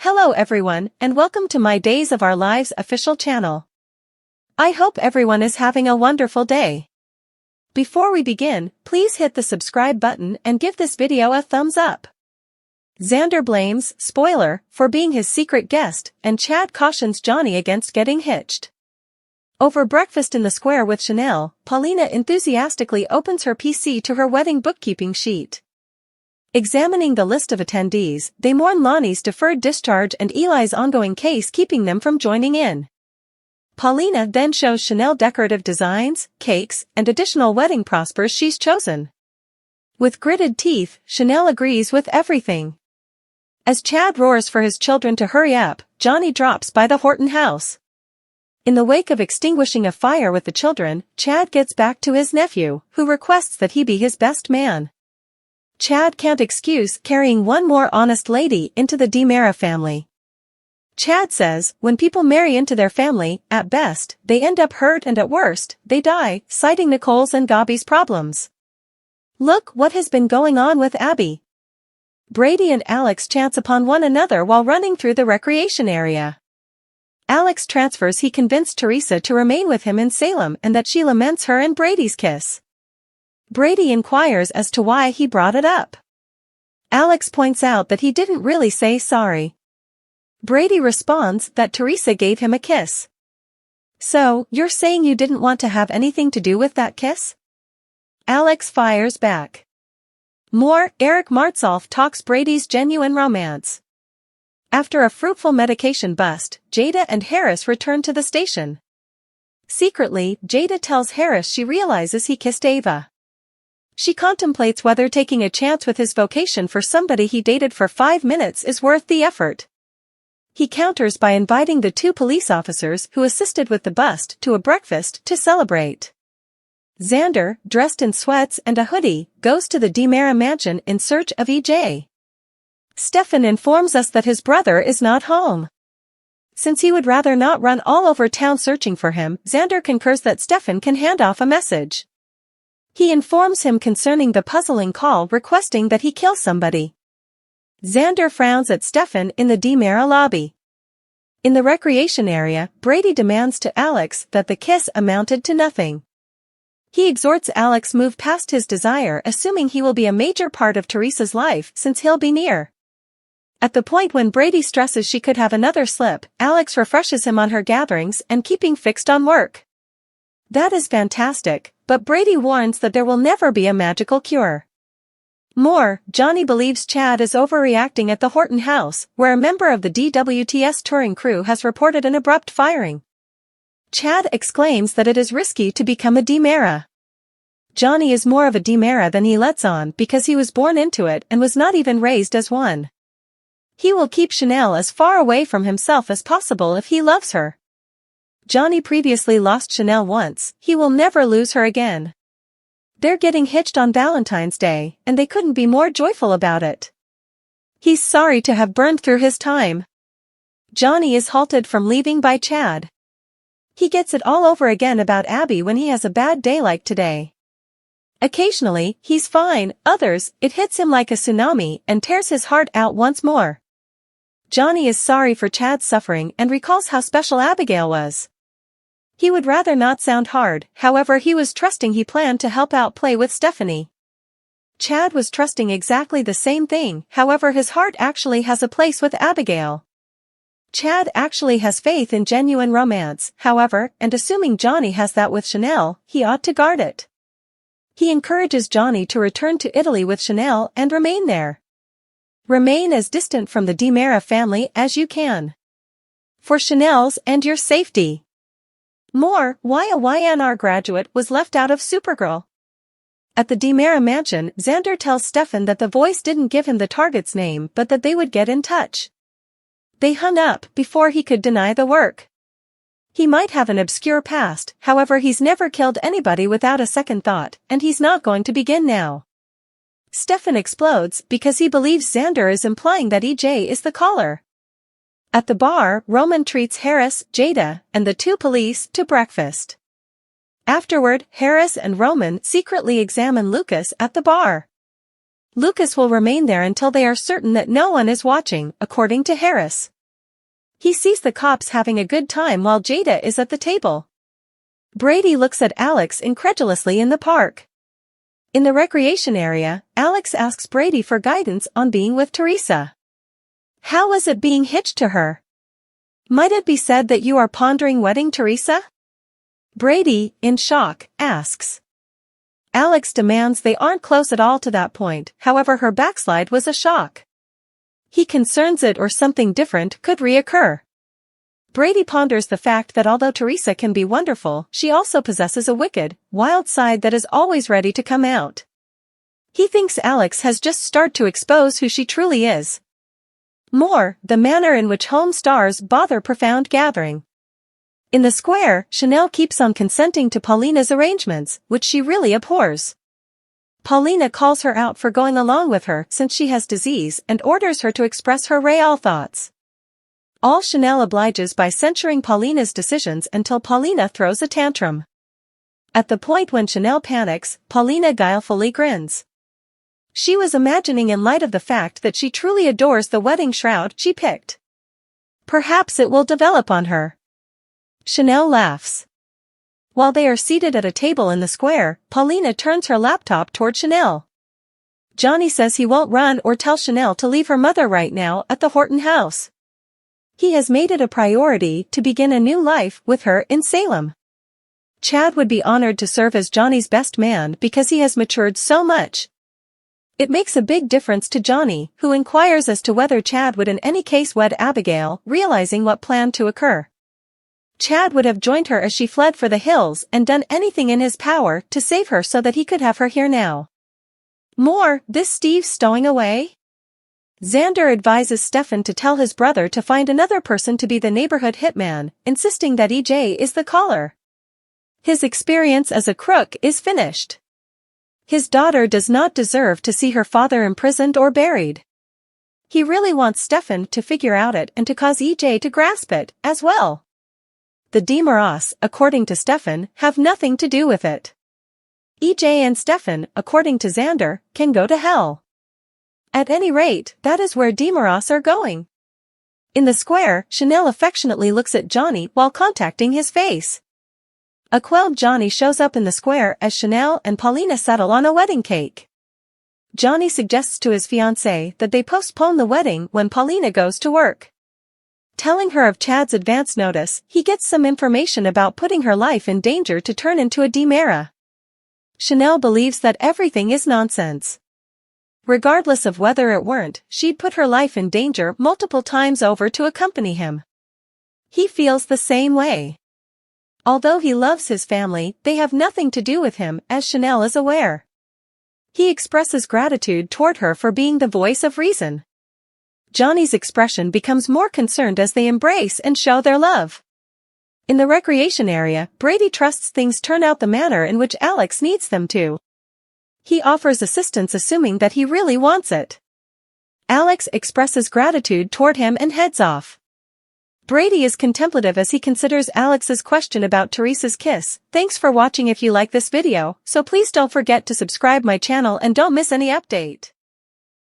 Hello everyone, and welcome to my Days of Our Lives official channel. I hope everyone is having a wonderful day. Before we begin, please hit the subscribe button and give this video a thumbs up. Xander blames, spoiler, for being his secret guest, and Chad cautions Johnny against getting hitched. Over breakfast in the square with Chanel, Paulina enthusiastically opens her PC to her wedding bookkeeping sheet. Examining the list of attendees, they mourn Lonnie's deferred discharge and Eli's ongoing case keeping them from joining in. Paulina then shows Chanel decorative designs, cakes, and additional wedding prospers she's chosen. With gritted teeth, Chanel agrees with everything. As Chad roars for his children to hurry up, Johnny drops by the Horton house. In the wake of extinguishing a fire with the children, Chad gets back to his nephew, who requests that he be his best man. Chad can't excuse carrying one more honest lady into the DiMera family. Chad says, when people marry into their family, at best, they end up hurt and at worst, they die, citing Nicole's and Gabi's problems. Look what has been going on with Abby. Brady and Alex chance upon one another while running through the recreation area. Alex transfers he convinced Teresa to remain with him in Salem and that she laments her and Brady's kiss. Brady inquires as to why he brought it up. Alex points out that he didn't really say sorry. Brady responds that Teresa gave him a kiss. So, you're saying you didn't want to have anything to do with that kiss? Alex fires back. More, Eric Martsolf talks Brady's genuine romance. After a fruitful medication bust, Jada and Harris return to the station. Secretly, Jada tells Harris she realizes he kissed Ava. She contemplates whether taking a chance with his vocation for somebody he dated for 5 minutes is worth the effort. He counters by inviting the 2 police officers who assisted with the bust to a breakfast to celebrate. Xander, dressed in sweats and a hoodie, goes to the DiMera mansion in search of EJ. Stefan informs us that his brother is not home. Since he would rather not run all over town searching for him, Xander concurs that Stefan can hand off a message. He informs him concerning the puzzling call requesting that he kill somebody. Xander frowns at Stefan in the DiMera lobby. In the recreation area, Brady demands to Alex that the kiss amounted to nothing. He exhorts Alex move past his desire, assuming he will be a major part of Teresa's life since he'll be near. At the point when Brady stresses she could have another slip, Alex refreshes him on her gatherings and keeping fixed on work. That is fantastic, but Brady warns that there will never be a magical cure. More, Johnny believes Chad is overreacting at the Horton house, where a member of the DWTS touring crew has reported an abrupt firing. Chad exclaims that it is risky to become a DiMera. Johnny is more of a DiMera than he lets on because he was born into it and was not even raised as one. He will keep Chanel as far away from himself as possible if he loves her. Johnny previously lost Chanel once, he will never lose her again. They're getting hitched on Valentine's Day, and they couldn't be more joyful about it. He's sorry to have burned through his time. Johnny is halted from leaving by Chad. He gets it all over again about Abby when he has a bad day like today. Occasionally, he's fine, others, it hits him like a tsunami and tears his heart out once more. Johnny is sorry for Chad's suffering and recalls how special Abigail was. He would rather not sound hard, however he was trusting he planned to help out play with Stephanie. Chad was trusting exactly the same thing, however his heart actually has a place with Abigail. Chad actually has faith in genuine romance, however, and assuming Johnny has that with Chanel, he ought to guard it. He encourages Johnny to return to Italy with Chanel and remain there. Remain as distant from the DiMera family as you can. For Chanel's and your safety. More, why a YNR graduate was left out of Supergirl. At the DiMera mansion, Xander tells Stefan that the voice didn't give him the target's name but that they would get in touch. They hung up before he could deny the work. He might have an obscure past, however he's never killed anybody without a second thought, and he's not going to begin now. Stefan explodes because he believes Xander is implying that EJ is the caller. At the bar, Roman treats Harris, Jada, and the 2 police to breakfast. Afterward, Harris and Roman secretly examine Lucas at the bar. Lucas will remain there until they are certain that no one is watching, according to Harris. He sees the cops having a good time while Jada is at the table. Brady looks at Alex incredulously in the park. In the recreation area, Alex asks Brady for guidance on being with Teresa. How was it being hitched to her? Might it be said that you are pondering wedding Teresa? Brady, in shock, asks. Alex demands they aren't close at all to that point, however her backslide was a shock. He concerns it or something different could reoccur. Brady ponders the fact that although Teresa can be wonderful, she also possesses a wicked, wild side that is always ready to come out. He thinks Alex has just started to expose who she truly is. More, the manner in which home stars bother profound gathering. In the square, Chanel keeps on consenting to Paulina's arrangements, which she really abhors. Paulina calls her out for going along with her since she has disease and orders her to express her real thoughts. All Chanel obliges by censuring Paulina's decisions until Paulina throws a tantrum. At the point when Chanel panics, Paulina guilefully grins. She was imagining in light of the fact that she truly adores the wedding shroud she picked. Perhaps it will develop on her. Chanel laughs. While they are seated at a table in the square, Paulina turns her laptop toward Chanel. Johnny says he won't run or tell Chanel to leave her mother right now at the Horton house. He has made it a priority to begin a new life with her in Salem. Chad would be honored to serve as Johnny's best man because he has matured so much. It makes a big difference to Johnny, who inquires as to whether Chad would in any case wed Abigail, realizing what planned to occur. Chad would have joined her as she fled for the hills and done anything in his power to save her so that he could have her here now. More, this Steve's stowing away? Xander advises Stefan to tell his brother to find another person to be the neighborhood hitman, insisting that EJ is the caller. His experience as a crook is finished. His daughter does not deserve to see her father imprisoned or buried. He really wants Stefan to figure out it and to cause EJ to grasp it, as well. The DeMoras, according to Stefan, have nothing to do with it. EJ and Stefan, according to Xander, can go to hell. At any rate, that is where DeMoras are going. In the square, Chanel affectionately looks at Johnny while contacting his face. A quelled Johnny shows up in the square as Chanel and Paulina settle on a wedding cake. Johnny suggests to his fiancée that they postpone the wedding when Paulina goes to work. Telling her of Chad's advance notice, he gets some information about putting her life in danger to turn into a DeMera. Chanel believes that everything is nonsense. Regardless of whether it weren't, she'd put her life in danger multiple times over to accompany him. He feels the same way. Although he loves his family, they have nothing to do with him, as Chanel is aware. He expresses gratitude toward her for being the voice of reason. Johnny's expression becomes more concerned as they embrace and show their love. In the recreation area, Brady trusts things turn out the manner in which Alex needs them to. He offers assistance assuming that he really wants it. Alex expresses gratitude toward him and heads off. Brady is contemplative as he considers Alex's question about Teresa's kiss. Thanks for watching. If you like this video, so please don't forget to subscribe my channel and don't miss any update.